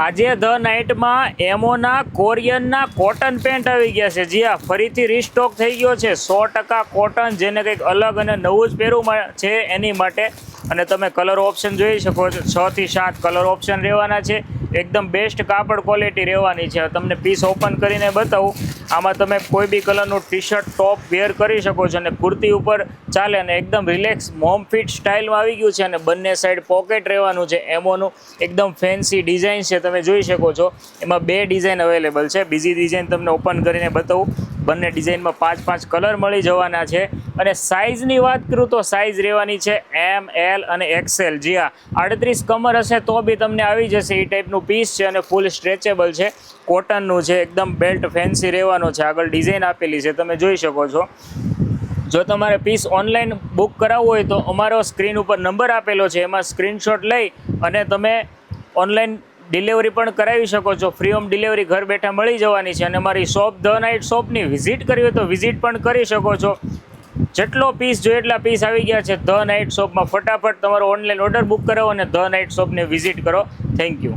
આજે the નાઇટમાં એમોના કોરિયનના cotton pant આવી ગયા છે। જી હા, ફરીથી રીસ્ટોક થઈ ગયો છે। 100% કોટન, જેને કંઈક અલગ અને નવું જ પહેરવું છે એની માટે। અને તમે કલર ઓપ્શન જોઈ શકો છો, 6 થી 7 કલર ઓપ્શન રહેવાના છે। એકદમ બેસ્ટ કાપડ ક્વોલિટી રહેવાની છે। તમને પીસ ઓપન કરીને બતાવું। આમાં તમે કોઈ બી કલરનું ટી શર્ટ ટોપ વેર કરી શકો છો અને કુર્તી ઉપર ચાલે અને એકદમ રિલેક્સ મોમ ફિટ સ્ટાઇલમાં આવી ગયું છે। અને બંને સાઈડ પોકેટ રહેવાનું છે। એમોનું એકદમ ફેન્સી ડિઝાઇન છે, તમે જોઈ શકો છો। એમાં 2 ડિઝાઇન અવેલેબલ છે। બીજી ડિઝાઇન તમને ઓપન કરીને બતાવું। બંને ડિઝાઇનમાં 5 કલર મળી જવાના છે। અને સાઇઝની વાત કરું તો સાઇઝ રહેવાની છે એમ, એલ અને એક્સેલ। જી હા, 38 કમર હશે તો બી તમને આવી જશે એ ટાઈપનું પીસ છે। અને ફૂલ સ્ટ્રેચેબલ છે, કોટનનું છે, એકદમ બેલ્ટ ફેન્સી રહેવાનો છે। આગળ ડિઝાઇન આપેલી છે, તમે જોઈ શકો છો। જો તમારે પીસ ઓનલાઈન બુક કરાવવું હોય તો અમારો સ્ક્રીન ઉપર નંબર આપેલો છે, એમાં સ્ક્રીનશોટ લઈ અને તમે ઓનલાઈન ડિલિવરી પણ કરાવી શકો છો। ફ્રી હોમ ડિલિવરી ઘર બેઠા મળી જવાની છે। અને અમારી શોપ ધ નાઇટ શોપની વિઝિટ કરવી હોય તો વિઝિટ પણ કરી શકો છો। જેટલો પીસ જોઈએ એટલા પીસ આવી ગયા છે ધ નાઇટ શોપમાં। ફટાફટ તમારો ઓનલાઈન ઓર્ડર બુક કરાવો અને ધ નાઇટ શોપને વિઝિટ કરો। Thank you.